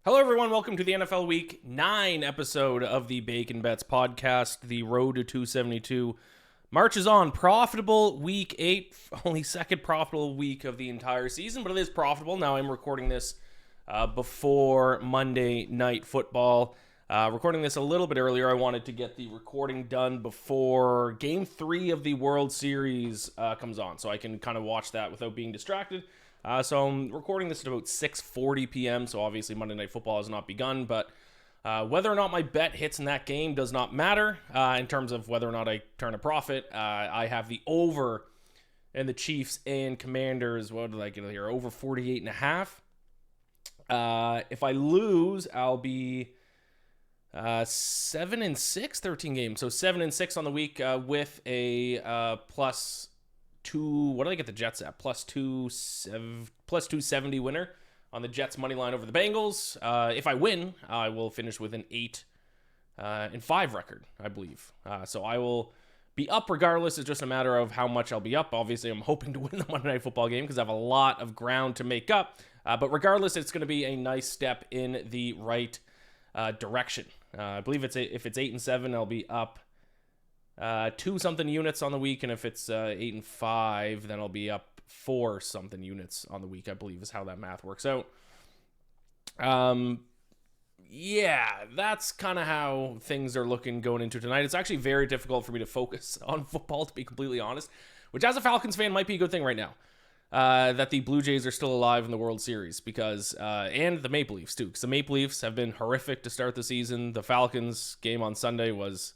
Hello, everyone. Welcome to the NFL Week 9 episode of the Bacon Bets podcast. The road to 272 marches on. Profitable Week 8. Only second profitable week of the entire season, but it is profitable. Now I'm recording this before Monday Night Football. Recording this a little bit earlier. I wanted to get the recording done before Game 3 of the World Series comes on, so I can kind of watch that without being distracted. So I'm recording this at about 6:40 p.m., so obviously Monday Night Football has not begun, but whether or not my bet hits in that game does not matter in terms of whether or not I turn a profit. I have the over in the Chiefs and Commanders. What did I get here? Over 48.5. If I lose, I'll be 7-6, 13 games. So 7-6 on the week with a plus 2, what did I get the Jets at? Plus 270 winner on the Jets money line over the Bengals. If I win, I will finish with an 8-5 record, I believe. So I will be up regardless. It's just a matter of how much I'll be up. Obviously, I'm hoping to win the Monday Night Football game because I have a lot of ground to make up. But regardless, it's going to be a nice step in the right direction. I believe if it's 8-7, I'll be up 2 something units on the week, and if it's 8-5, then I'll be up 4 something units on the week, I believe is how that math works out. Yeah, that's kind of how things are looking going into tonight. It's actually very difficult for me to focus on football, to be completely honest, which as a Falcons fan might be a good thing right now. That the Blue Jays are still alive in the World Series because, and the Maple Leafs too, because the Maple Leafs have been horrific to start the season. The Falcons game on Sunday was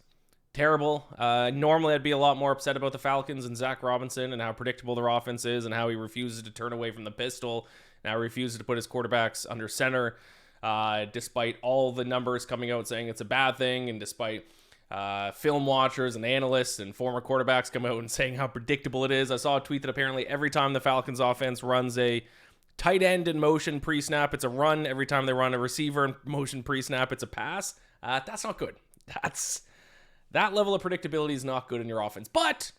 terrible. Normally I'd be a lot more upset about the Falcons and Zach Robinson and how predictable their offense is and how he refuses to turn away from the pistol. Now refuses to put his quarterbacks under center, despite all the numbers coming out saying it's a bad thing, and despite film watchers and analysts and former quarterbacks come out and saying how predictable it is. I saw a tweet that apparently every time the Falcons offense runs a tight end in motion pre-snap, it's a run. Every time they run a receiver in motion pre-snap, it's a pass. That's not good. That level of predictability is not good in your offense. But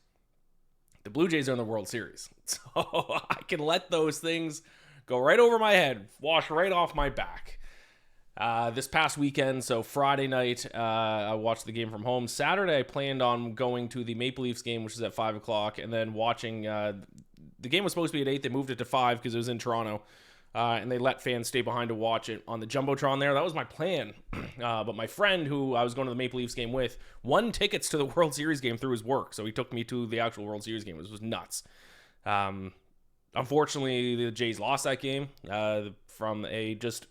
the Blue Jays are in the World Series. So I can let those things go right over my head, wash right off my back. This past weekend, so Friday night, I watched the game from home. Saturday, I planned on going to the Maple Leafs game, which is at 5 o'clock, and then watching the game was supposed to be at 8. They moved it to 5 because it was in Toronto. And they let fans stay behind to watch it on the Jumbotron there. That was my plan. But my friend, who I was going to the Maple Leafs game with, won tickets to the World Series game through his work. So he took me to the actual World Series game. It was nuts. Unfortunately, the Jays lost that game from a just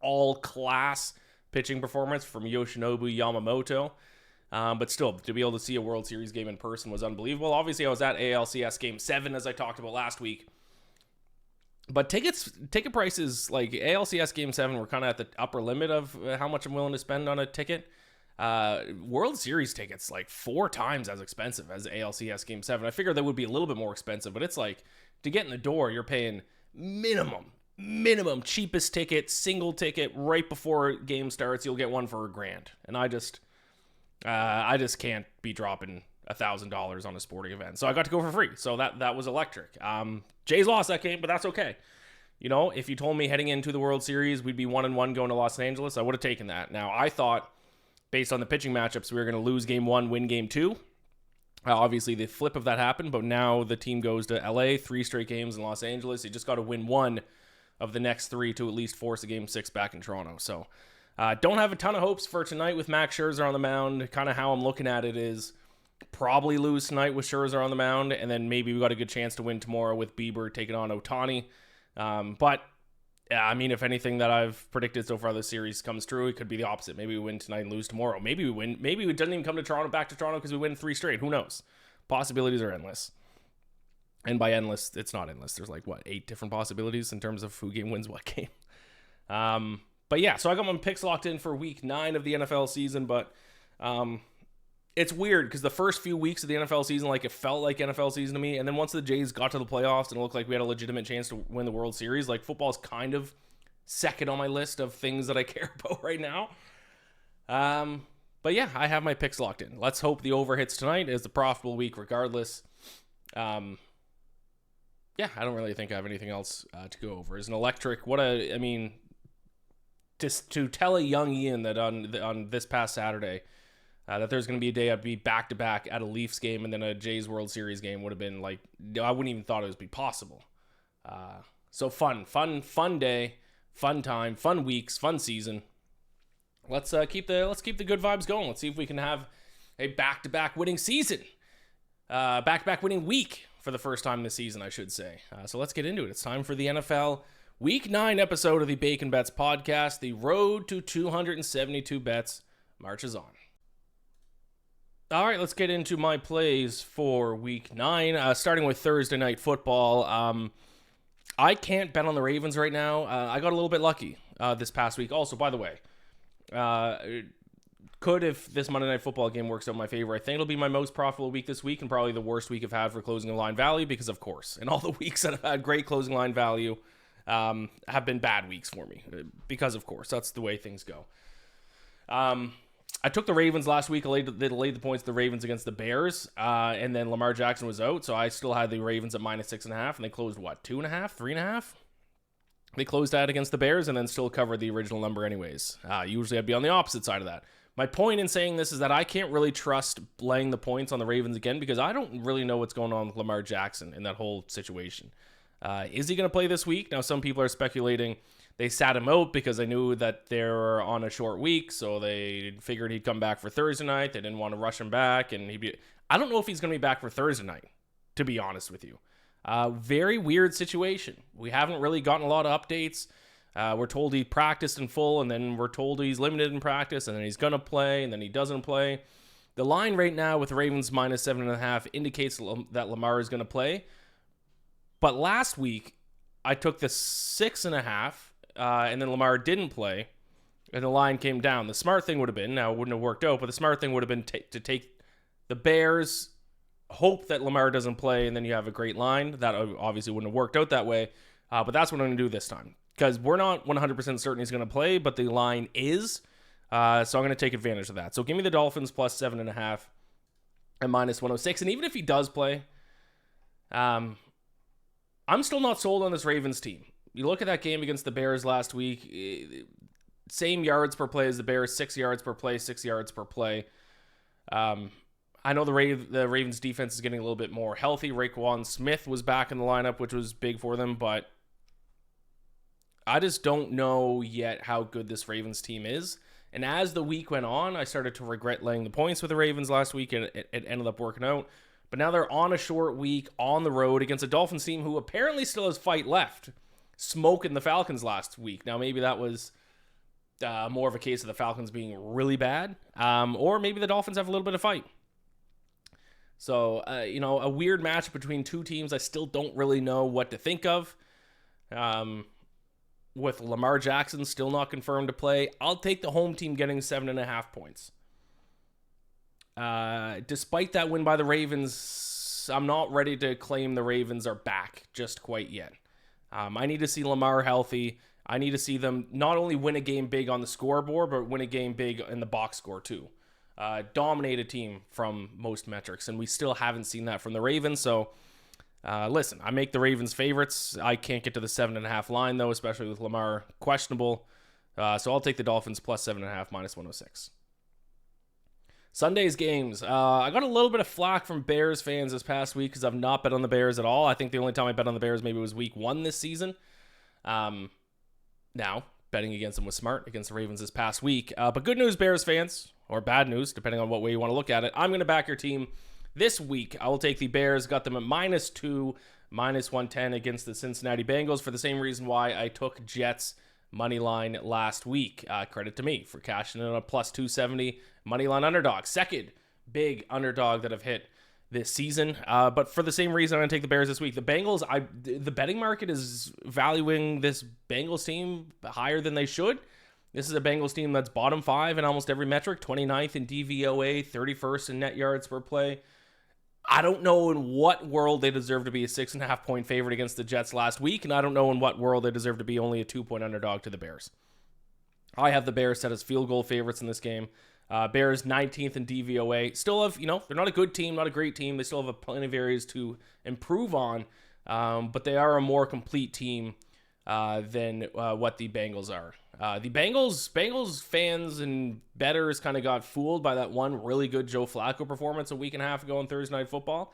all-class pitching performance from Yoshinobu Yamamoto. But still, to be able to see a World Series game in person was unbelievable. Obviously, I was at ALCS Game 7, as I talked about last week. But ticket prices, like ALCS Game 7, were kind of at the upper limit of how much I'm willing to spend on a ticket. World Series tickets, like 4 times as expensive as ALCS Game 7. I figured that would be a little bit more expensive, but it's like, to get in the door, you're paying minimum, cheapest ticket, single ticket, right before game starts, you'll get one for $1,000. And I just can't be dropping $1,000 on a sporting event. So I got to go for free. So that was electric. Jays lost that game, but that's okay. You know, if you told me heading into the World Series we'd be 1-1 going to Los Angeles, I would have taken that. Now, I thought, based on the pitching matchups, we were going to lose Game 1, win Game 2. Obviously, the flip of that happened, but now the team goes to LA, 3 straight games in Los Angeles. You just got to win 1 of the next 3 to at least force a Game 6 back in Toronto. So, don't have a ton of hopes for tonight with Max Scherzer on the mound. Kind of how I'm looking at it is probably lose tonight with Scherzer on the mound, and then maybe we got a good chance to win tomorrow with Bieber taking on Ohtani. But yeah, I mean, if anything that I've predicted so far this series comes true, it could be the opposite. Maybe we win tonight and lose tomorrow. Maybe we win. Maybe it doesn't even come to Toronto, back to Toronto, because we win 3 straight. Who knows? Possibilities are endless. And by endless, it's not endless. There's 8 different possibilities in terms of who wins what game. But yeah, so I got my picks locked in for week 9 of the NFL season, but it's weird because the first few weeks of the NFL season, it felt like NFL season to me. And then once the Jays got to the playoffs and it looked like we had a legitimate chance to win the World Series, football's kind of second on my list of things that I care about right now. But yeah, I have my picks locked in. Let's hope the over hits tonight. It's a profitable week regardless. Yeah, I don't really think I have anything else to go over. Is an electric, to tell a young Iain that on this past Saturday that there's going to be a day I'd be back-to-back at a Leafs game and then a Jays World Series game would have been like, I wouldn't even thought it would be possible. So fun day, fun time, fun weeks, fun season. Let's keep the good vibes going. Let's see if we can have a back-to-back winning season, back-to-back winning week for the first time this season, I should say. So let's get into it. It's time for the NFL Week 9 episode of the Bacon Bets podcast. The road to 272 bets marches on. All right, let's get into my plays for Week 9, starting with Thursday Night Football. I can't bet on the Ravens right now. I got a little bit lucky this past week. Also, by the way, if this Monday Night Football game works out in my favor, I think it'll be my most profitable week this week and probably the worst week I've had for closing line value because, of course, in all the weeks that I've had great closing line value have been bad weeks for me because, of course, that's the way things go. I took the Ravens last week. They laid the points to the Ravens against the Bears, and then Lamar Jackson was out, so I still had the Ravens at -6.5, and they closed, 2.5, 3.5? They closed out against the Bears and then still covered the original number anyways. Usually I'd be on the opposite side of that. My point in saying this is that I can't really trust laying the points on the Ravens again because I don't really know what's going on with Lamar Jackson in that whole situation. Is he going to play this week? Now, some people are speculating they sat him out because they knew that they were on a short week, so they figured he'd come back for Thursday night. They didn't want to rush him back, and I don't know if he's going to be back for Thursday night, to be honest with you. Very weird situation. We haven't really gotten a lot of updates. We're told he practiced in full, and then we're told he's limited in practice, and then he's going to play, and then he doesn't play. The line right now with Ravens -7.5 indicates that Lamar is going to play. But last week, I took the 6.5, and then Lamar didn't play, and the line came down. The smart thing would have been, now it wouldn't have worked out, but the smart thing would have been to take the Bears, hope that Lamar doesn't play, and then you have a great line. That obviously wouldn't have worked out that way, but that's what I'm going to do this time. Because we're not 100% certain he's going to play, but the line is, so I'm going to take advantage of that. So give me the Dolphins +7.5 and -106, and even if he does play, I'm still not sold on this Ravens team. You look at that game against the Bears last week, same yards per play as the Bears, 6 yards per play, 6 yards per play. I know the Ravens defense is getting a little bit more healthy. Raekwon Smith was back in the lineup, which was big for them, but I just don't know yet how good this Ravens team is. And as the week went on, I started to regret laying the points with the Ravens last week, and it ended up working out. But now they're on a short week on the road against a Dolphins team who apparently still has fight left, smoking the Falcons last week. Now, maybe that was more of a case of the Falcons being really bad, or maybe the Dolphins have a little bit of fight. So, a weird match between two teams I still don't really know what to think of. With Lamar Jackson still not confirmed to play, I'll take the home team getting 7.5 points. Despite that win by the Ravens, I'm not ready to claim the Ravens are back just quite yet. I need to see Lamar healthy. I need to see them not only win a game big on the scoreboard, but win a game big in the box score too. Dominate a team from most metrics, and we still haven't seen that from the Ravens. So, listen, I make the Ravens favorites. I can't get to the 7.5 line though, especially with Lamar questionable. So I'll take the Dolphins +7.5 -106. Sunday's games. I got a little bit of flack from Bears fans this past week because I've not bet on the Bears at all. I think the only time I bet on the Bears maybe was week 1 this season. Now, betting against them was smart against the Ravens this past week. But good news, Bears fans, or bad news, depending on what way you want to look at it. I'm going to back your team this week. I will take the Bears. Got them at -2, -110 against the Cincinnati Bengals for the same reason why I took Jets money line last week. Credit to me for cashing in on a +270 money line underdog. Second big underdog that I've hit this season. But for the same reason, I'm going to take the Bears this week. The Bengals, the betting market is valuing this Bengals team higher than they should. This is a Bengals team that's bottom 5 in almost every metric, 29th in DVOA, 31st in net yards per play. I don't know in what world they deserve to be a 6.5 point favorite against the Jets last week, and I don't know in what world they deserve to be only a 2-point underdog to the Bears. I have the Bears set as field goal favorites in this game. Bears 19th in DVOA. Still have, they're not a good team, not a great team. They still have plenty of areas to improve on, but they are a more complete team than what the Bengals are. The Bengals fans and bettors kind of got fooled by that one really good Joe Flacco performance a week and a half ago on Thursday Night Football.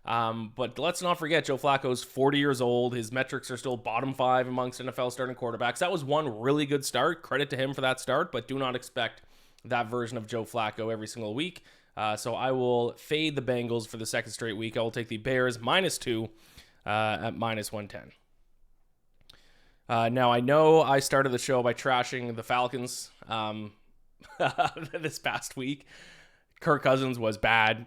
But let's not forget, Joe Flacco's 40 years old. His metrics are still bottom 5 amongst NFL starting quarterbacks. That was one really good start. Credit to him for that start, but do not expect that version of Joe Flacco every single week. So I will fade the Bengals for the second straight week. I will take the Bears -2 at -110. Now, I know I started the show by trashing the Falcons this past week. Kirk Cousins was bad.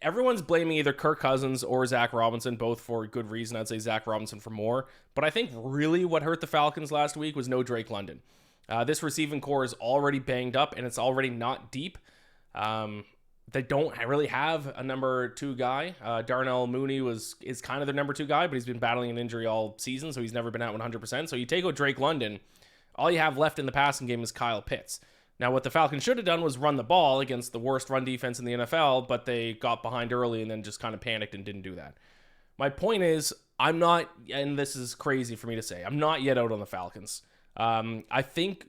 Everyone's blaming either Kirk Cousins or Zach Robinson, both for good reason. I'd say Zach Robinson for more. But I think really what hurt the Falcons last week was no Drake London. This receiving core is already banged up, and it's already not deep. They don't really have a number 2 guy. Darnell Mooney is kind of their number 2 guy, but he's been battling an injury all season, so he's never been at 100%. So you take out Drake London, all you have left in the passing game is Kyle Pitts. Now, what the Falcons should have done was run the ball against the worst run defense in the NFL, but they got behind early and then just kind of panicked and didn't do that. My point is, I'm not, and this is crazy for me to say, I'm not yet out on the Falcons. I think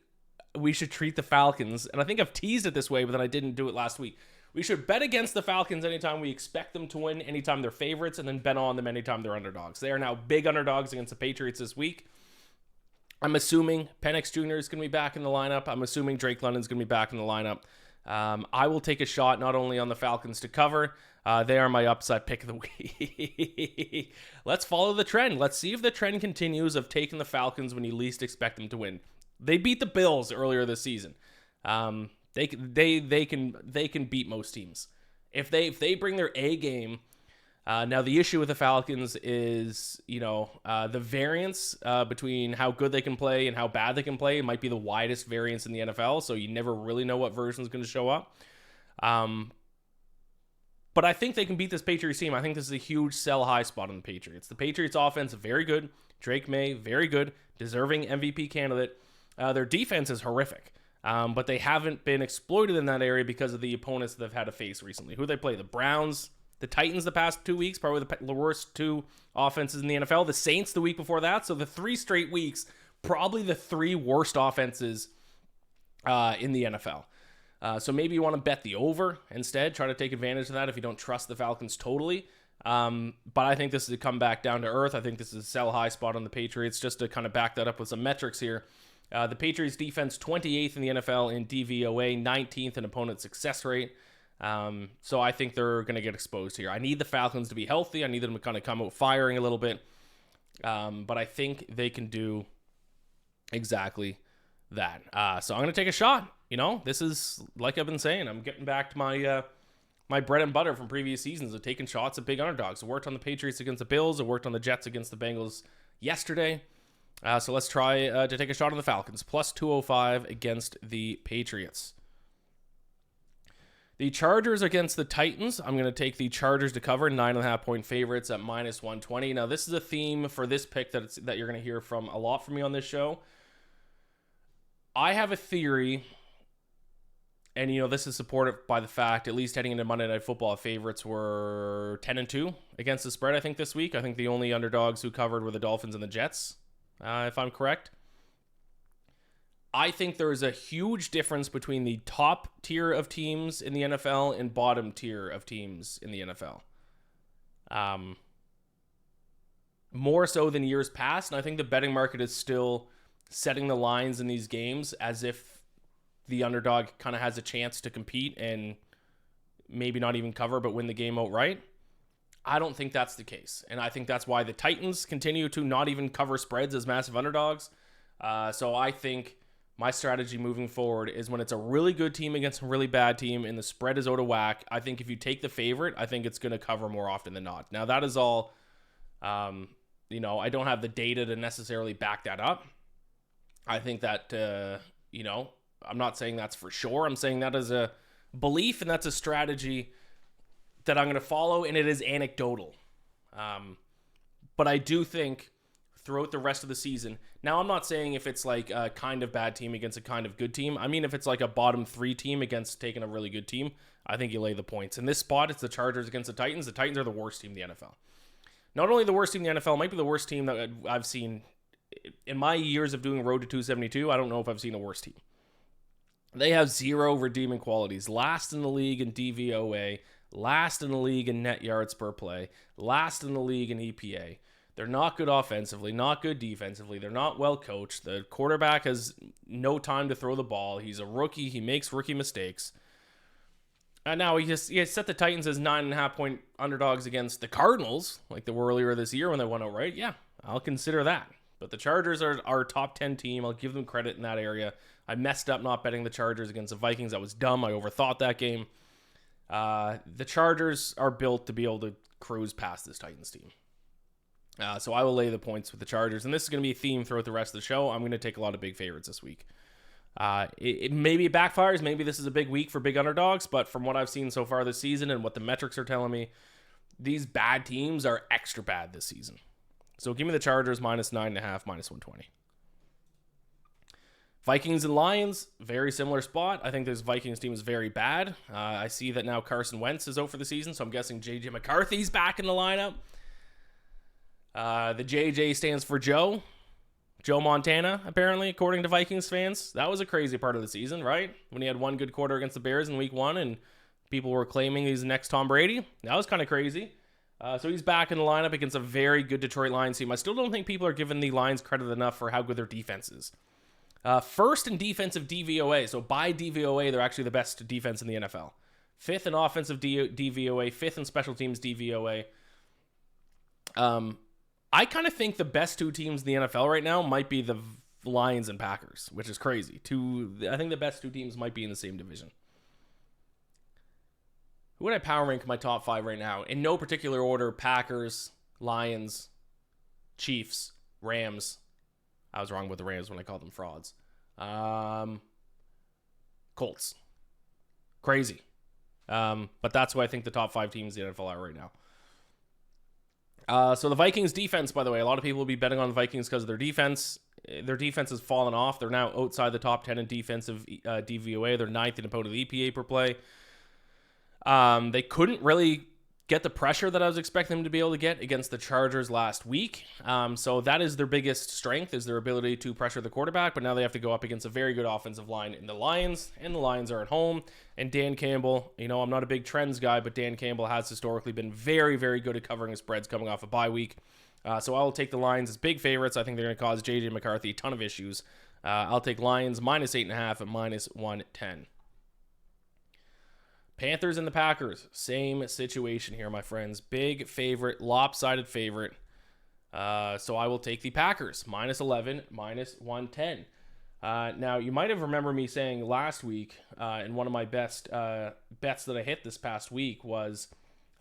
we should treat the Falcons, and I think I've teased it this way, but then I didn't do it last week. We should bet against the Falcons anytime we expect them to win, anytime they're favorites, and then bet on them anytime they're underdogs. They are now big underdogs against the Patriots this week. I'm assuming Penix Jr. is going to be back in the lineup. I'm assuming Drake London's going to be back in the lineup. I will take a shot not only on the Falcons to cover, they are my upside pick of the week. Let's follow the trend. Let's see if the trend continues of taking the Falcons when you least expect them to win. They beat the Bills earlier this season. They can beat most teams if they bring their A game. Now the issue with the Falcons is the variance between how good they can play and how bad they can play. It might be the widest variance in the NFL, so you never really know what version is going to show up. But I think they can beat this Patriots team. I think this is a huge sell high spot on the Patriots. The Patriots offense, very good. Drake May, very good. Deserving MVP candidate. Their defense is horrific. But they haven't been exploited in that area because of the opponents that they've had to face recently. Who they play? The Browns, the Titans the past 2 weeks, probably the worst 2 offenses in the NFL. The Saints the week before that. So the 3 straight weeks, probably the 3 worst offenses in the NFL. So maybe you want to bet the over instead. Try to take advantage of that if you don't trust the Falcons totally. But I think this is a comeback down to earth. I think this is a sell high spot on the Patriots. Just to kind of back that up with some metrics here. The Patriots defense 28th in the NFL in DVOA, 19th in opponent success rate. So I think they're going to get exposed here. I need the Falcons to be healthy. I need them to kind of come out firing a little bit. But I think they can do exactly that. So I'm going to take a shot. This is, like I've been saying, I'm getting back to my my bread and butter from previous seasons of taking shots at big underdogs. It worked on the Patriots against the Bills. It worked on the Jets against the Bengals yesterday. So let's try to take a shot on the Falcons. Plus 205 against the Patriots. The Chargers against the Titans. I'm going to take the Chargers to cover, 9.5 point favorites at -120. Now, this is a theme for this pick that you're going to hear from a lot from me on this show. I have a theory, and this is supported by the fact, at least heading into Monday Night Football, favorites were 10-2 against the spread, I think, this week. I think the only underdogs who covered were the Dolphins and the Jets, if I'm correct. I think there is a huge difference between the top tier of teams in the NFL and bottom tier of teams in the NFL. More so than years past, and I think the betting market is still setting the lines in these games as if the underdog kind of has a chance to compete and maybe not even cover, but win the game outright. I don't think that's the case. And I think that's why the Titans continue to not even cover spreads as massive underdogs. So I think my strategy moving forward is when it's a really good team against a really bad team and the spread is out of whack, I think if you take the favorite, I think it's going to cover more often than not. Now, that is all, I don't have the data to necessarily back that up. I think that, I'm not saying that's for sure. I'm saying that as a belief, and that's a strategy that I'm going to follow, and it is anecdotal. But I do think throughout the rest of the season, now I'm not saying if it's like a kind of bad team against a kind of good team. I mean, if it's like a bottom 3 team against taking a really good team, I think you lay the points. In this spot, it's the Chargers against the Titans. The Titans are the worst team in the NFL. Not only the worst team in the NFL, might be the worst team that I've seen in my years of doing Road to 272, I don't know if I've seen a worse team. They have zero redeeming qualities. Last in the league in DVOA, last in the league in net yards per play, last in the league in EPA. They're not good offensively, not good defensively. They're not well coached. The quarterback has no time to throw the ball. He's a rookie. He makes rookie mistakes. And now he set the Titans as 9.5-point underdogs against the Cardinals, like they were earlier this year when they went out right. Yeah, I'll consider that. But the Chargers are our top 10 team. I'll give them credit in that area. I messed up not betting the Chargers against the Vikings. That was dumb. I overthought that game. The Chargers are built to be able to cruise past this Titans team. So I will lay the points with the Chargers. And this is going to be a theme throughout the rest of the show. I'm going to take a lot of big favorites this week. Maybe it backfires. Maybe this is a big week for big underdogs. But from what I've seen so far this season and what the metrics are telling me, these bad teams are extra bad this season. So give me the Chargers minus 9.5, minus 120. Vikings and Lions, very similar spot. I think this Vikings team is very bad. I see that now Carson Wentz is out for the season, so I'm guessing J.J. McCarthy's back in the lineup. The JJ stands for Joe Montana, apparently, according to Vikings fans. That was a crazy part of the season, right? When he had one good quarter against the Bears in week 1 and people were claiming he's the next Tom Brady. That was kind of crazy. So he's back in the lineup against a very good Detroit Lions team. I still don't think people are giving the Lions credit enough for how good their defense is. First in defensive DVOA. So by DVOA, they're actually the best defense in the NFL. Fifth in offensive DVOA. Fifth in special teams DVOA. I kind of think the best two teams in the NFL right now might be the Lions and Packers, which is crazy. I think the best two teams might be in the same division. Who would I power rank my top 5 right now? In no particular order: Packers, Lions, Chiefs, Rams. I was wrong with the Rams when I called them frauds. Colts. Crazy. But that's who I think the top 5 teams in the NFL are right now. So the Vikings defense, by the way, a lot of people will be betting on the Vikings because of their defense. Their defense has fallen off. They're now outside the top 10 in defensive DVOA. They're 9th in opponent EPA per play. They couldn't really get the pressure that I was expecting them to be able to get against the Chargers last week. So that is their biggest strength, is their ability to pressure the quarterback. But now they have to go up against a very good offensive line in the Lions, and the Lions are at home. And Dan Campbell, I'm not a big trends guy, but Dan Campbell has historically been very, very good at covering his spreads coming off a bye week. So I will take the Lions as big favorites. I think they're going to cause J.J. McCarthy a ton of issues. I'll take Lions minus 8.5 and minus 110. Panthers and the Packers, same situation here, my friends. Big favorite, lopsided favorite. So I will take the Packers, minus 11, minus 110. Now, you might have remembered me saying last week, in one of my best bets that I hit this past week was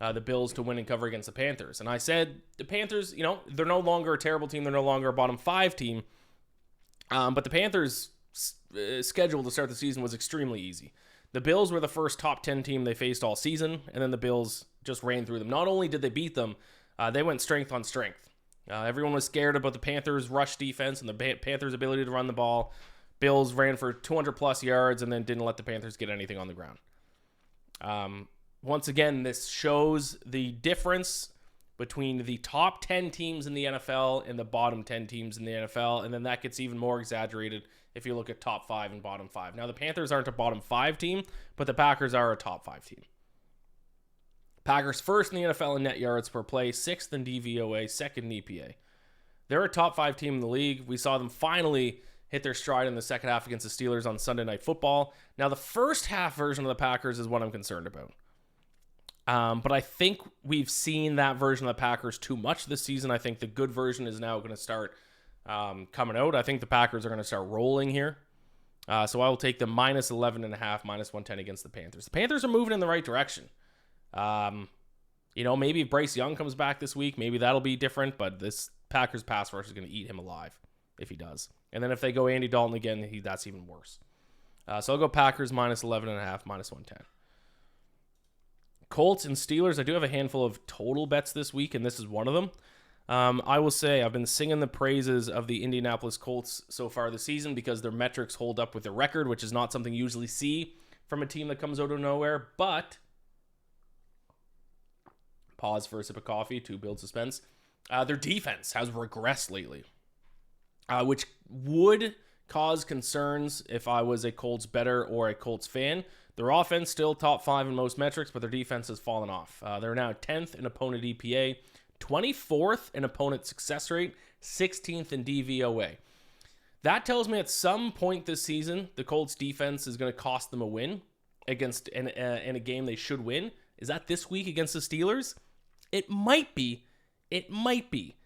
the Bills to win and cover against the Panthers. And I said the Panthers, they're no longer a terrible team. They're no longer a bottom 5 team. But the Panthers' schedule to start the season was extremely easy. The Bills were the first top 10 team they faced all season, and then the Bills just ran through them. Not only did they beat them, they went strength on strength. Everyone was scared about the Panthers' rush defense and the Panthers' ability to run the ball. Bills ran for 200-plus yards and then didn't let the Panthers get anything on the ground. Once again, this shows the difference between the top 10 teams in the NFL and the bottom 10 teams in the NFL, and then that gets even more exaggerated if you look at top 5 and bottom 5. Now, the Panthers aren't a bottom 5 team, but the Packers are a top 5 team. Packers first in the NFL in net yards per play, 6th in DVOA, 2nd in EPA. They're a top 5 team in the league. We saw them finally hit their stride in the second half against the Steelers on Sunday Night Football. Now, the first half version of the Packers is what I'm concerned about. But I think we've seen that version of the Packers too much this season. I think the good version is now going to start coming out. I think the Packers are going to start rolling here. So I will take the minus 11.5, minus 110 against the Panthers. The Panthers are moving in the right direction. Maybe if Bryce Young comes back this week, maybe that'll be different, but this Packers pass rush is going to eat him alive if he does. And then if they go Andy Dalton again, that's even worse. So I'll go Packers minus 11.5, minus 110. Colts and Steelers, I do have a handful of total bets this week, and this is one of them. I will say I've been singing the praises of the Indianapolis Colts so far this season because their metrics hold up with their record, which is not something you usually see from a team that comes out of nowhere. But, pause for a sip of coffee to build suspense, their defense has regressed lately. which would cause concerns if I was a Colts bettor or a Colts fan. Their offense still top 5 in most metrics, but their defense has fallen off. They're now 10th in opponent EPA, 24th in opponent success rate, 16th in DVOA. That tells me at some point this season, the Colts defense is going to cost them a win against in a game they should win. Is that this week against the Steelers? It might be. It might be.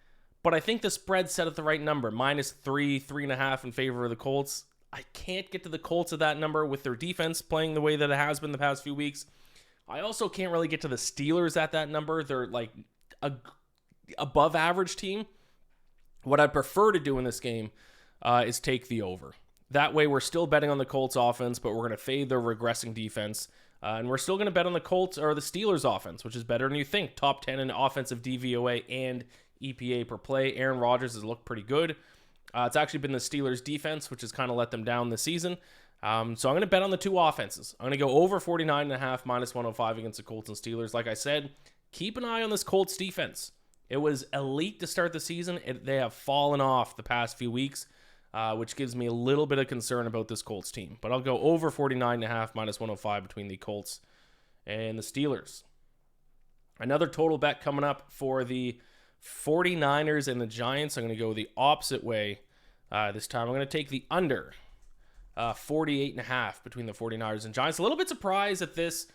But I think the spread's set at the right number. -3, 3.5 in favor of the Colts. I can't get to the Colts at that number with their defense playing the way that it has been the past few weeks. I also can't really get to the Steelers at that number. They're like a above average team. What I'd prefer to do in this game is take the over. That way we're still betting on the Colts offense, but we're going to fade their regressing defense. And we're still going to bet on the Colts or the Steelers offense, which is better than you think. Top 10 in offensive DVOA and EPA per play. Aaron Rodgers has looked pretty good. It's actually been the Steelers defense, which has kind of let them down this season. So I'm going to bet on the two offenses. I'm going to go over 49.5, -105 against the Colts and Steelers. Like I said, keep an eye on this Colts defense. It was elite to start the season. They have fallen off the past few weeks, which gives me a little bit of concern about this Colts team. But I'll go over 49.5, -105 between the Colts and the Steelers. Another total bet coming up for the 49ers and the Giants. I'm going to go the opposite way this time. I'm going to take the under 48.5 between the 49ers and Giants. A little bit surprised that this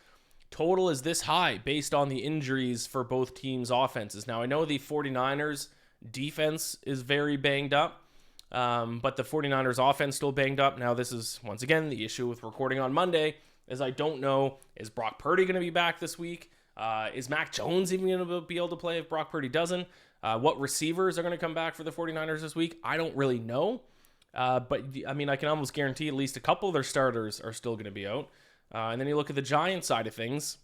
total is this high based on the injuries for both teams' offenses. Now, I know the 49ers defense is very banged up, but the 49ers offense still banged up. Now, this is, once again, the issue with recording on Monday, is I don't know, is Brock Purdy going to be back this week? Is Mac Jones even going to be able to play if Brock Purdy doesn't? What receivers are going to come back for the 49ers this week? I don't really know. But, I mean, I can almost guarantee at least a couple of their starters are still going to be out. And then you look at the Giants side of things.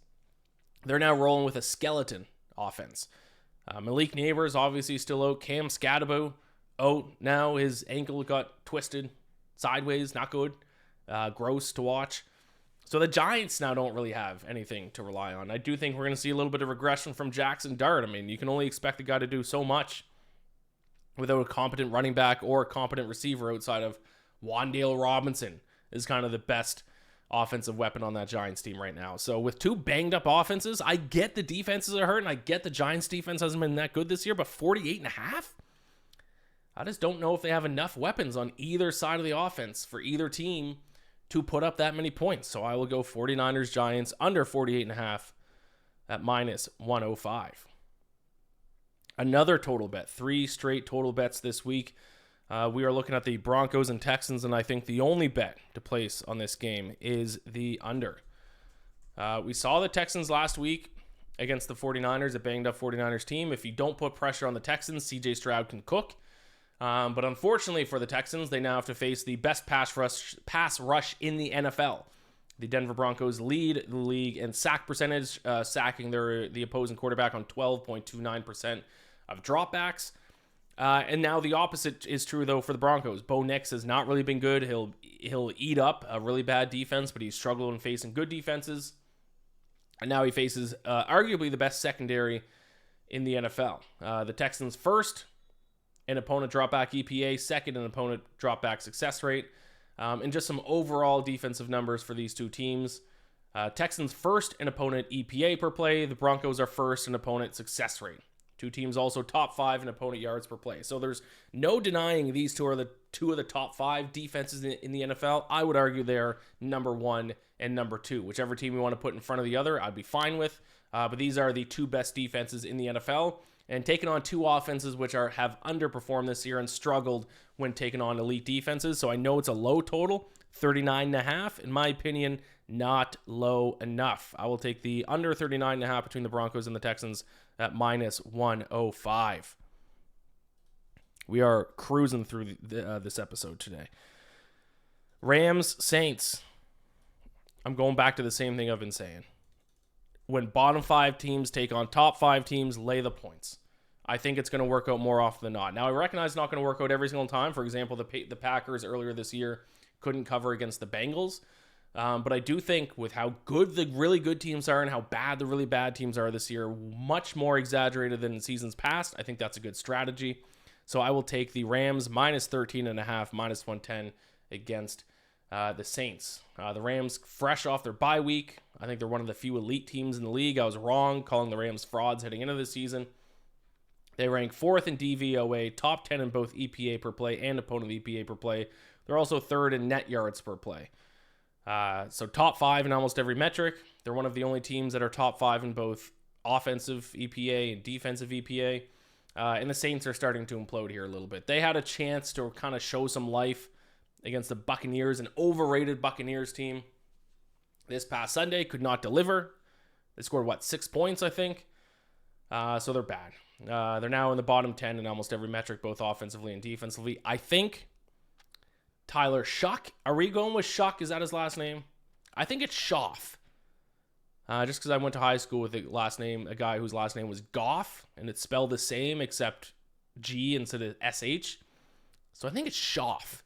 They're now rolling with a skeleton offense. Malik Neighbors obviously still out. Cam Scadaboo out now. His ankle got twisted sideways. Not good. Gross to watch. So the Giants now don't really have anything to rely on. I do think we're going to see a little bit of regression from Jackson Dart. I mean, you can only expect the guy to do so much without a competent running back or a competent receiver outside of Wan'Dale Robinson is kind of the best offensive weapon on that Giants team right now. So with two banged up offenses, I get the defenses are hurt, and I get the Giants defense hasn't been that good this year, but 48.5? I just don't know if they have enough weapons on either side of the offense for either team to put up that many points. So I will go 49ers Giants under 48.5 at -105. Another total bet, 3 straight total bets this week. We are looking at the Broncos and Texans, and I think the only bet to place on this game is the under. We saw the Texans last week against the 49ers, a banged-up 49ers team. If you don't put pressure on the Texans, CJ Stroud can cook. But unfortunately for the Texans, they now have to face the best pass rush in the NFL. The Denver Broncos lead the league in sack percentage, sacking the opposing quarterback on 12.29% of dropbacks. And now the opposite is true, though, for the Broncos. Bo Nix has not really been good. He'll eat up a really bad defense, but he's struggled in facing good defenses. And now he faces arguably the best secondary in the NFL. The Texans first in opponent dropback EPA, second in opponent dropback success rate, and just some overall defensive numbers for these two teams. Texans first in opponent EPA per play. The Broncos are first in opponent success rate. Two teams also top 5 in opponent yards per play. So there's no denying these two are the two of the top 5 defenses in the NFL. I would argue they're number 1 and number 2. Whichever team you want to put in front of the other, I'd be fine with. But these are the two best defenses in the NFL. And taking on two offenses which have underperformed this year and struggled when taking on elite defenses. So I know it's a low total, 39.5. In my opinion, not low enough. I will take the under 39.5 between the Broncos and the Texans at -105. We are cruising through this episode today. Rams, Saints. I'm going back to the same thing I've been saying. When bottom 5 teams take on top 5 teams, lay the points. I think it's going to work out more often than not. Now, I recognize it's not going to work out every single time. For example, the Packers earlier this year couldn't cover against the Bengals. But I do think with how good the really good teams are and how bad the really bad teams are this year, much more exaggerated than in seasons past, I think that's a good strategy. So I will take the Rams minus 13.5, minus 110 against the Saints. The Rams, fresh off their bye week. I think they're one of the few elite teams in the league. I was wrong calling the Rams frauds heading into the season. They rank 4th in DVOA, top 10 in both EPA per play and opponent EPA per play. They're also 3rd in net yards per play. So top 5 in almost every metric. They're one of the only teams that are top 5 in both offensive EPA and defensive EPA. And the Saints are starting to implode here a little bit. They had a chance to kind of show some life against the Buccaneers, an overrated Buccaneers team. This past Sunday, could not deliver. They scored, 6 points, I think? So they're bad. They're now in the bottom 10 in almost every metric, both offensively and defensively. I think Tyler Shuck. Are we going with Shuck? Is that his last name? I think it's Schaff. Just because I went to high school with a guy whose last name was Goff, and it's spelled the same except G instead of SH. So I think it's Schaff.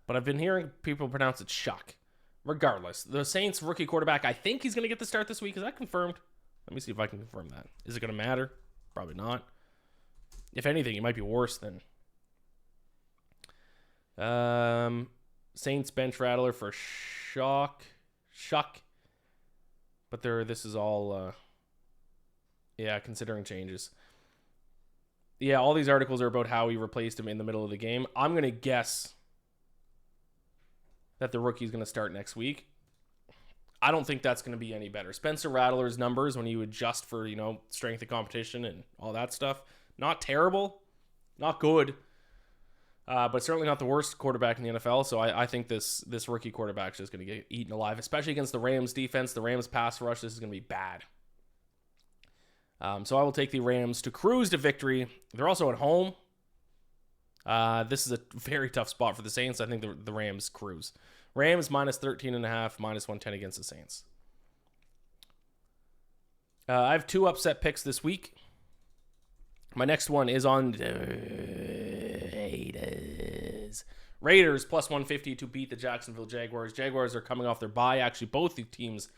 But I've been hearing people pronounce it Shuck. Regardless, the Saints rookie quarterback, I think he's going to get the start this week. Is that confirmed? Let me see if I can confirm that. Is it going to matter? Probably not. If anything, it might be worse than Saints bench rattler for Shuck. But this is all considering changes. Yeah, all these articles are about how he replaced him in the middle of the game. I'm going to guess that the rookie's going to start next week. I don't think that's going to be any better. Spencer Rattler's numbers, when you adjust for, strength of competition and all that stuff, not terrible, not good, but certainly not the worst quarterback in the NFL. So I think this rookie quarterback is just going to get eaten alive, especially against the Rams defense. The Rams pass rush, this is going to be bad. So I will take the Rams to cruise to victory. They're also at home. This is a very tough spot for the Saints. I think the Rams cruise. Rams minus 13.5, minus 110 against the Saints. I have 2 upset picks this week. My next one is on Raiders plus 150 to beat the Jacksonville Jaguars. Jaguars are coming off their bye. Actually, both the teams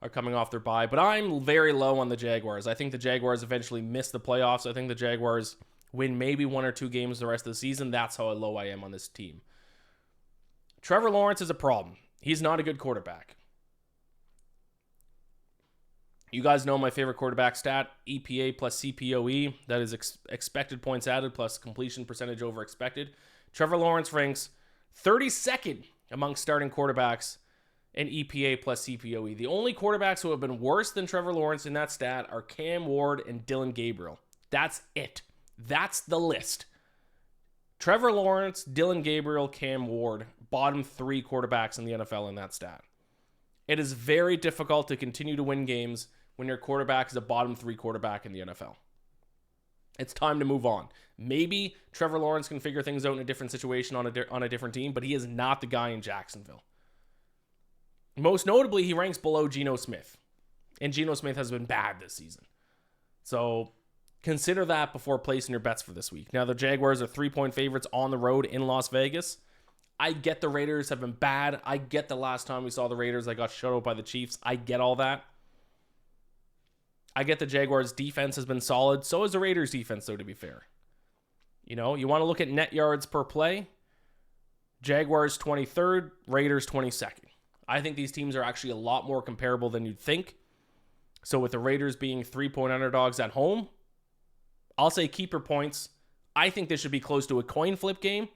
are coming off their bye, but I'm very low on the Jaguars. I think the Jaguars eventually miss the playoffs. I think the Jaguars win maybe 1 or 2 games the rest of the season. That's how low I am on this team. Trevor Lawrence is a problem. He's not a good quarterback. You guys know my favorite quarterback stat, EPA plus CPOE. That is expected points added plus completion percentage over expected. Trevor Lawrence ranks 32nd among starting quarterbacks in EPA plus CPOE. The only quarterbacks who have been worse than Trevor Lawrence in that stat are Cam Ward and Dylan Gabriel. That's it. That's the list. Trevor Lawrence, Dylan Gabriel, Cam Ward, bottom 3 quarterbacks in the NFL in that stat. It is very difficult to continue to win games when your quarterback is a bottom 3 quarterback in the NFL. It's time to move on. Maybe Trevor Lawrence can figure things out in a different situation on a different team, but he is not the guy in Jacksonville. Most notably, he ranks below Geno Smith. And Geno Smith has been bad this season. So consider that before placing your bets for this week. Now, the Jaguars are 3-point favorites on the road in Las Vegas. I get the Raiders have been bad. I get the last time we saw the Raiders, they got shut out by the Chiefs. I get all that. I get the Jaguars' defense has been solid. So is the Raiders' defense, though, to be fair. You want to look at net yards per play. Jaguars 23rd, Raiders 22nd. I think these teams are actually a lot more comparable than you'd think. So with the Raiders being 3-point underdogs at home, I'll say keep your points. I think this should be close to a coin flip game.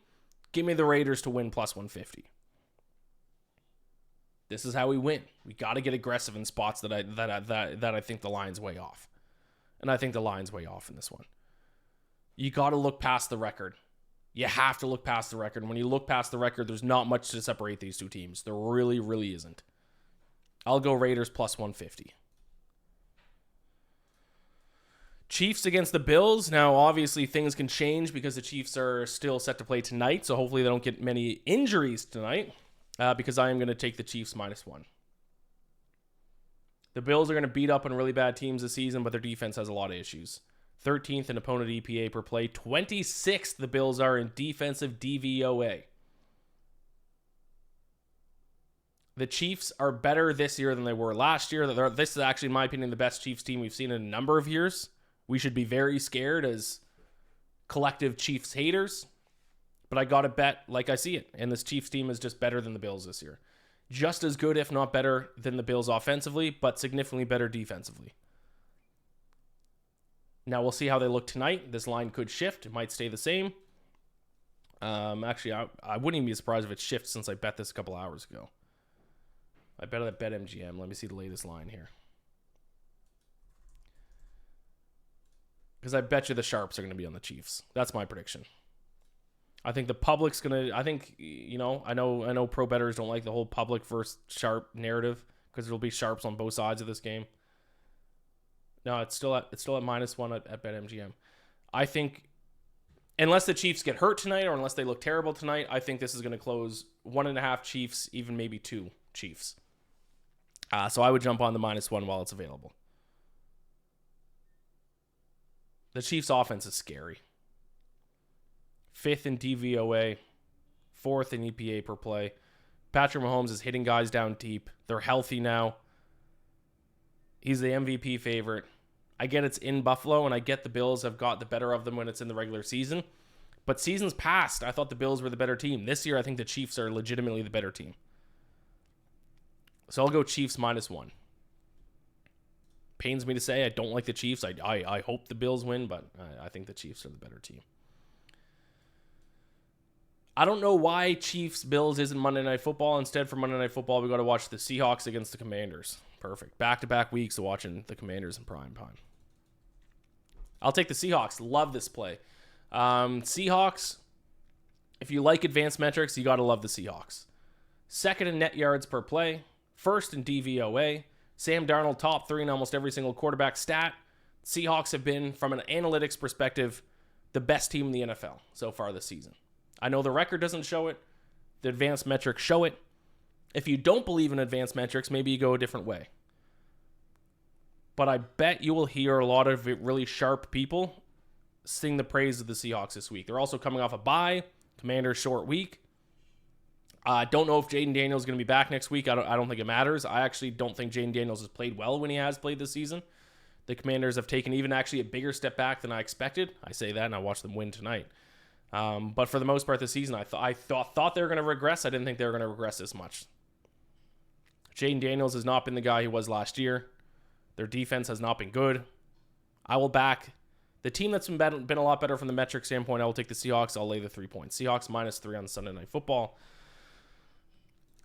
Give me the Raiders to win plus 150. This is how we win. We got to get aggressive in spots that I think the line's way off. And I think the line's way off in this one. You got to look past the record. You have to look past the record. And when you look past the record, there's not much to separate these two teams. There really, really isn't. I'll go Raiders plus 150. Chiefs against the Bills. Now, obviously, things can change because the Chiefs are still set to play tonight. So hopefully they don't get many injuries tonight because I am going to take the Chiefs -1. The Bills are going to beat up on really bad teams this season, but their defense has a lot of issues. 13th in opponent EPA per play. 26th the Bills are in defensive DVOA. The Chiefs are better this year than they were last year. This is actually, in my opinion, the best Chiefs team we've seen in a number of years. We should be very scared as collective Chiefs haters, but I got to bet like I see it. And this Chiefs team is just better than the Bills this year. Just as good, if not better, than the Bills offensively, but significantly better defensively. Now, we'll see how they look tonight. This line could shift. It might stay the same. Actually, I wouldn't even be surprised if it shifts since I bet this a couple hours ago. I bet at BetMGM. Let me see the latest line here. Because I bet you the sharps are going to be on the Chiefs. That's my prediction. I think the public's going to... I think, I know pro bettors don't like the whole public versus sharp narrative because there'll be sharps on both sides of this game. No, it's still at -1 at BetMGM. I think, unless the Chiefs get hurt tonight or unless they look terrible tonight, I think this is going to close 1.5 Chiefs, even maybe 2 Chiefs. So I would jump on the -1 while it's available. The Chiefs' offense is scary. 5th in DVOA, 4th in EPA per play. Patrick Mahomes is hitting guys down deep. They're healthy now. He's the MVP favorite. I get it's in Buffalo, and I get the Bills have got the better of them when it's in the regular season. But seasons past, I thought the Bills were the better team. This year, I think the Chiefs are legitimately the better team. So I'll go Chiefs -1. Pains me to say I don't like the Chiefs. I hope the Bills win, but I think the Chiefs are the better team. I don't know why Chiefs-Bills isn't Monday Night Football. Instead, for Monday Night Football, we got to watch the Seahawks against the Commanders. Perfect. Back-to-back weeks of watching the Commanders in prime time. I'll take the Seahawks. Love this play. Seahawks, if you like advanced metrics, you got to love the Seahawks. 2nd in net yards per play. 1st in DVOA. Sam Darnold top 3 in almost every single quarterback stat. Seahawks have been, from an analytics perspective, the best team in the NFL so far this season. I know the record doesn't show it. The advanced metrics show it. If you don't believe in advanced metrics, maybe you go a different way. But I bet you will hear a lot of really sharp people sing the praise of the Seahawks this week. They're also coming off a bye. Commanders short week. I don't know if Jaden Daniels is going to be back next week. I don't think it matters. I actually don't think Jaden Daniels has played well when he has played this season. The Commanders have taken even actually a bigger step back than I expected. I say that and I watched them win tonight. But for the most part this season, I thought they were going to regress. I didn't think they were going to regress this much. Jaden Daniels has not been the guy he was last year. Their defense has not been good. I will back the team that's been a lot better from the metric standpoint. I will take the Seahawks. I'll lay the 3 points. Seahawks -3 on Sunday Night Football.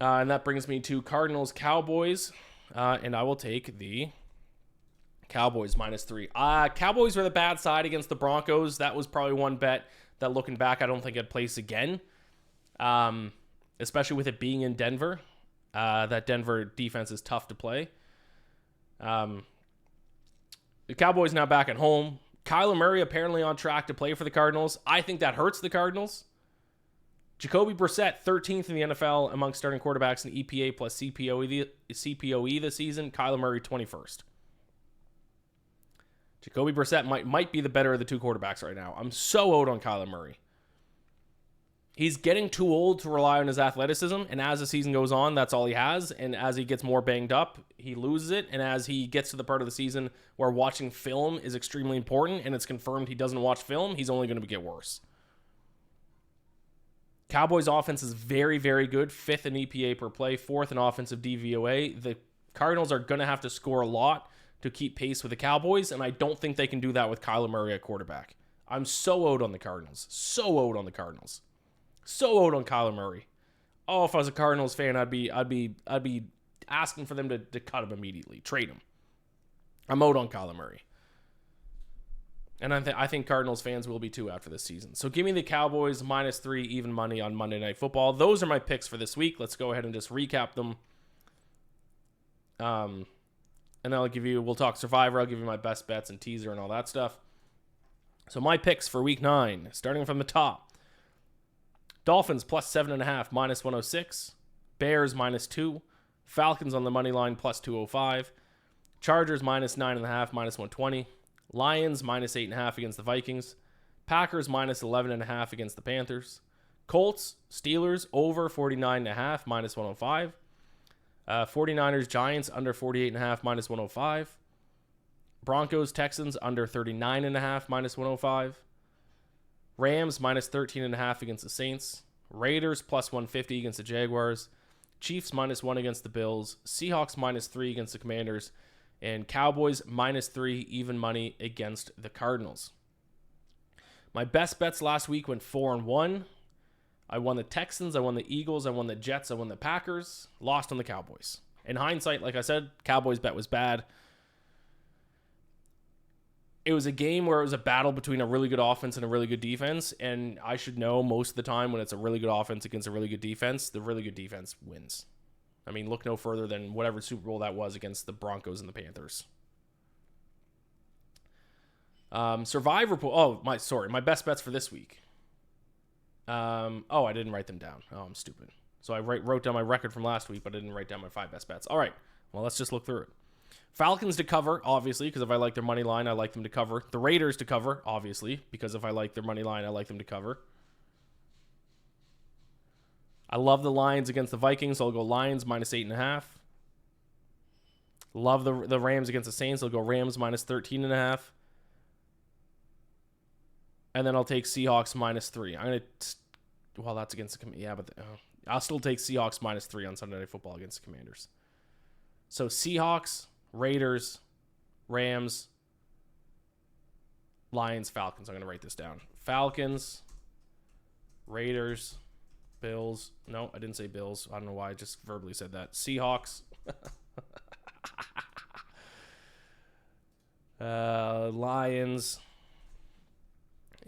And that brings me to Cardinals Cowboys. And I will take the Cowboys -3. Cowboys were the bad side against the Broncos. That was probably one bet that, looking back, I don't think I'd place again. Especially with it being in Denver. That Denver defense is tough to play. The Cowboys now back at home. Kyler Murray apparently on track to play for the Cardinals. I think that hurts the Cardinals. Jacoby Brissett, 13th in the NFL amongst starting quarterbacks in EPA plus CPOE this season. Kyler Murray, 21st. Jacoby Brissett might be the better of the 2 quarterbacks right now. I'm so out on Kyler Murray. He's getting too old to rely on his athleticism, and as the season goes on, that's all he has. And as he gets more banged up, he loses it. And as he gets to the part of the season where watching film is extremely important, and it's confirmed he doesn't watch film, he's only going to get worse. Cowboys' offense is very, very good. 5th in EPA per play, 4th in offensive DVOA. The Cardinals are going to have to score a lot to keep pace with the Cowboys, and I don't think they can do that with Kyler Murray at quarterback. I'm so out on the Cardinals. So out on the Cardinals. So out on Kyler Murray. Oh, if I was a Cardinals fan, I'd be asking for them to cut him immediately, trade him. I'm out on Kyler Murray, and I think Cardinals fans will be too after this season. So give me the Cowboys -3 even money on Monday Night Football. Those are my picks for this week. Let's go ahead and just recap them. And then we'll talk Survivor. I'll give you my best bets and teaser and all that stuff. So my picks for week 9, starting from the top. Dolphins +7.5, -106. Bears -2. Falcons on the money line +205. Chargers -9.5, -120. Lions -8.5 against the Vikings. Packers -11.5 against the Panthers. Colts, Steelers over 49.5, -105. 49ers, Giants under 48.5, -105. Broncos, Texans under 39.5, -105. Rams minus 13.5 against the Saints. Raiders plus 150 against the Jaguars. Chiefs minus 1 against the Bills. Seahawks minus 3 against the Commanders. And Cowboys minus 3 even money against the Cardinals. My best bets last week went 4-1. I won the Texans, I won the Eagles, I won the Jets, I won the Packers. Lost on the Cowboys. In hindsight, like I said, Cowboys bet was bad. It was a game where it was a battle between a really good offense and a really good defense, and I should know most of the time when it's a really good offense against a really good defense, the really good defense wins. I mean, look no further than whatever Super Bowl that was against the Broncos and the Panthers. Survivor pool. My best bets for this week. I didn't write them down. Oh, I'm stupid. So I wrote down my record from last week, but I didn't write down my 5 best bets. All right. Well, let's just look through it. Falcons to cover, obviously, because if I like their money line, I like them to cover. The Raiders to cover, obviously, because if I like their money line, I like them to cover. I love the Lions against the Vikings, so I'll go Lions minus 8.5. Love the Rams against the Saints, I'll go Rams minus 13.5. And then I'll take Seahawks minus 3. That's against the I'll still take Seahawks minus 3 on Sunday Night Football against the Commanders. So Seahawks, Raiders, Rams, Lions, Falcons. I'm going to write this down. Falcons, Raiders, Bills. No, I didn't say Bills. I don't know why I just verbally said that. Seahawks. Lions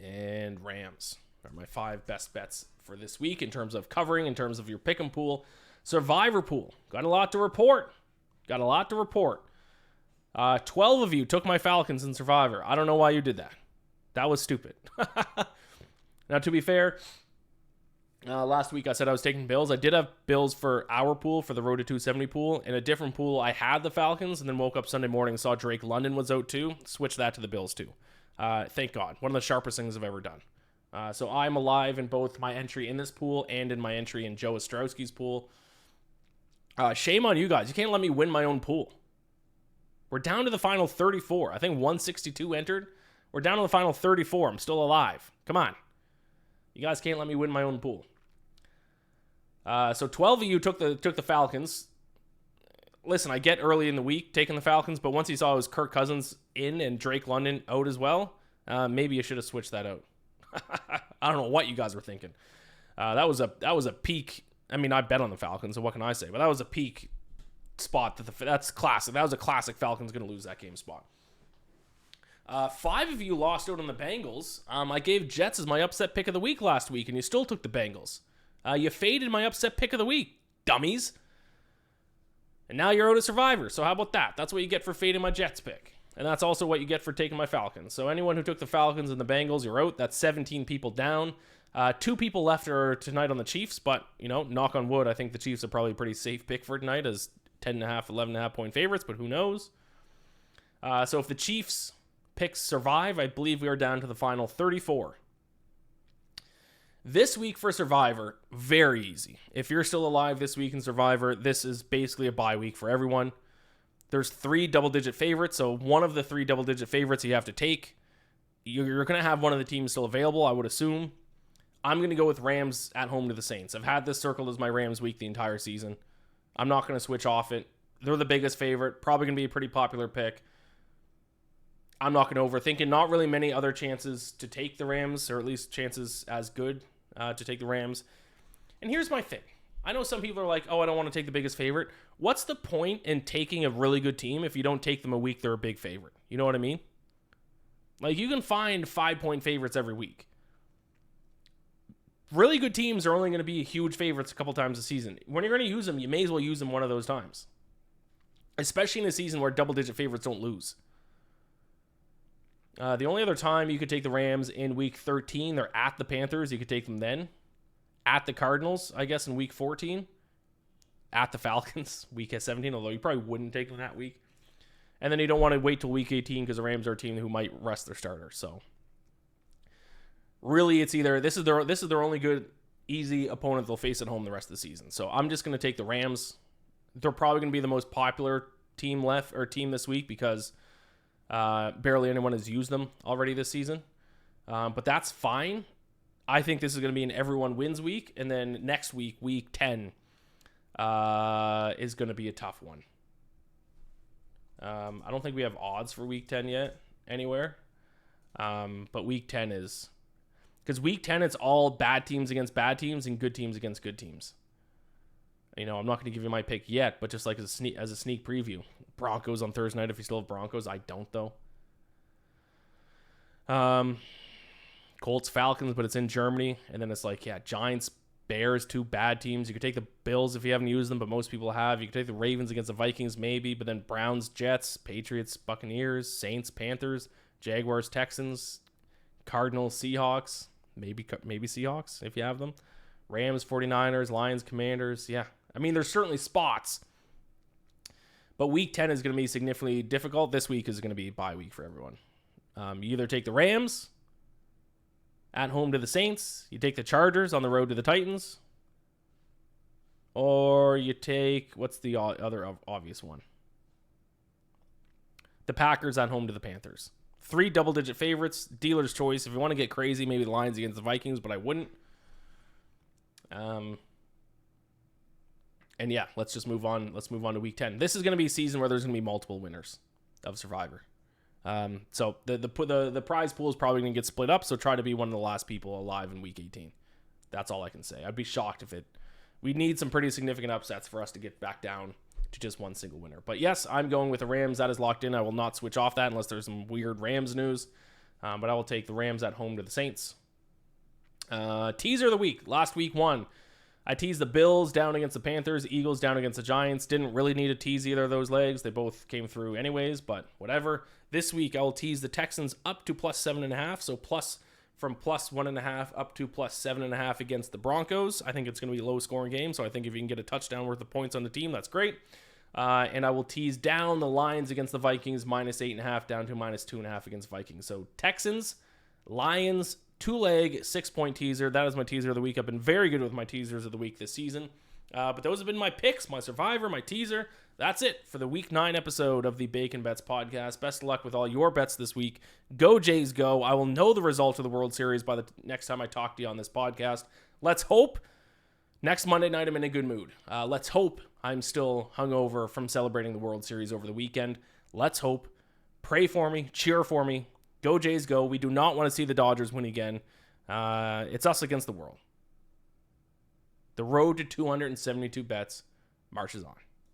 and Rams are my 5 best bets for this week in terms of covering, in terms of your pick'em pool. Survivor pool. Got a lot to report. 12 of you took my Falcons in Survivor. I don't know why you did that. That was stupid. Now, to be fair, last week I said I was taking Bills. I did have Bills for our pool, for the Road to 270 pool. In a different pool, I had the Falcons, and then woke up Sunday morning and saw Drake London was out too. Switched that to the Bills too. Thank God. One of the sharpest things I've ever done. So I'm alive in both my entry in this pool and in my entry in Joe Ostrowski's pool. Shame on you guys. You can't let me win my own pool. We're down to the final 34. I think 162 entered. We're down to the final 34. I'm still alive. Come on. You guys can't let me win my own pool. So 12 of you took the Falcons. Listen, I get early in the week taking the Falcons, but once you saw it was Kirk Cousins in and Drake London out as well, maybe you should have switched that out. I don't know what you guys were thinking. That was a peak. I mean, I bet on the Falcons, so what can I say? But that was a peak spot. That's classic. That was a classic Falcons going to lose that game spot. 5 of you lost out on the Bengals. I gave Jets as my upset pick of the week last week, and you still took the Bengals. You faded my upset pick of the week, dummies. And now you're out of Survivor, so how about that? That's what you get for fading my Jets pick. And that's also what you get for taking my Falcons. So anyone who took the Falcons and the Bengals, you're out. That's 17 people down. 2 people left are tonight on the Chiefs, but, knock on wood, I think the Chiefs are probably a pretty safe pick for tonight as 10.5, 11.5 point favorites, but who knows? So if the Chiefs picks survive, I believe we are down to the final 34. This week for Survivor, very easy. If you're still alive this week in Survivor, this is basically a bye week for everyone. There's 3 double-digit favorites, so one of the 3 double-digit favorites you have to take. You're going to have one of the teams still available, I would assume. I'm going to go with Rams at home to the Saints. I've had this circled as my Rams week the entire season. I'm not going to switch off it. They're the biggest favorite. Probably going to be a pretty popular pick. I'm not going to overthink it. Not really many other chances to take the Rams, or at least chances as good to take the Rams. And here's my thing. I know some people are like, oh, I don't want to take the biggest favorite. What's the point in taking a really good team if you don't take them a week they're a big favorite? You know what I mean? Like, you can find 5-point favorites every week. Really good teams are only going to be huge favorites a couple times a season. When you're going to use them, you may as well use them one of those times. Especially in a season where double-digit favorites don't lose. The only other time you could take the Rams in week 13, they're at the Panthers. You could take them then. At the Cardinals, I guess, in week 14. At the Falcons, week 17, although you probably wouldn't take them that week. And then you don't want to wait till week 18 because the Rams are a team who might rest their starter. So really, it's either this is their only good, easy opponent they'll face at home the rest of the season. So I'm just going to take the Rams. They're probably going to be the most popular team this week because barely anyone has used them already this season. But that's fine. I think this is going to be an everyone wins week. And then next week, week 10, is going to be a tough one. I don't think we have odds for week 10 yet anywhere. But week 10 is... Because week 10, it's all bad teams against bad teams and good teams against good teams. I'm not going to give you my pick yet, but just like as a sneak preview. Broncos on Thursday night if you still have Broncos. I don't, though. Colts, Falcons, but it's in Germany. And then it's like, Giants, Bears, 2 bad teams. You could take the Bills if you haven't used them, but most people have. You could take the Ravens against the Vikings, maybe. But then Browns, Jets, Patriots, Buccaneers, Saints, Panthers, Jaguars, Texans, Cardinals, Seahawks. Maybe Seahawks if you have them. Rams, 49ers, Lions, Commanders. Yeah. I mean, there's certainly spots. But week 10 is going to be significantly difficult. This week is going to be a bye week for everyone. You either take the Rams at home to the Saints. You take the Chargers on the road to the Titans. Or you take, what's the other obvious one? The Packers at home to the Panthers. 3 double-digit favorites. Dealer's choice. If you want to get crazy, maybe the Lions against the Vikings, but I wouldn't. And yeah, let's just move on. Let's move on to week 10. This is going to be a season where there's going to be multiple winners of Survivor. So the prize pool is probably going to get split up, so try to be one of the last people alive in week 18. That's all I can say. I'd be shocked if we need some pretty significant upsets for us to get back down to just one single winner. But yes, I'm going with the Rams. That is locked in. I will not switch off that unless there's some weird Rams news. But I will take the Rams at home to the Saints. Teaser of the week. Last week 1. I teased the Bills down against the Panthers, Eagles down against the Giants. Didn't really need to tease either of those legs. They both came through anyways, but whatever. This week, I will tease the Texans up to plus 7.5. So from plus 1.5 up to plus 7.5 against the Broncos. I think it's going to be a low-scoring game, so I think if you can get a touchdown worth of points on the team, that's great. And I will tease down the Lions against the Vikings, minus 8.5 down to minus 2.5 against Vikings. So Texans, Lions, 2-leg, 6-point teaser. That is my teaser of the week. I've been very good with my teasers of the week this season. But those have been my picks, my Survivor, my teaser. That's it for the Week 9 episode of the Bacon Bets podcast. Best of luck with all your bets this week. Go Jays, go. I will know the result of the World Series by the next time I talk to you on this podcast. Let's hope next Monday night I'm in a good mood. Let's hope I'm still hungover from celebrating the World Series over the weekend. Let's hope. Pray for me. Cheer for me. Go Jays, go. We do not want to see the Dodgers win again. It's us against the world. The road to 272 bets marches on.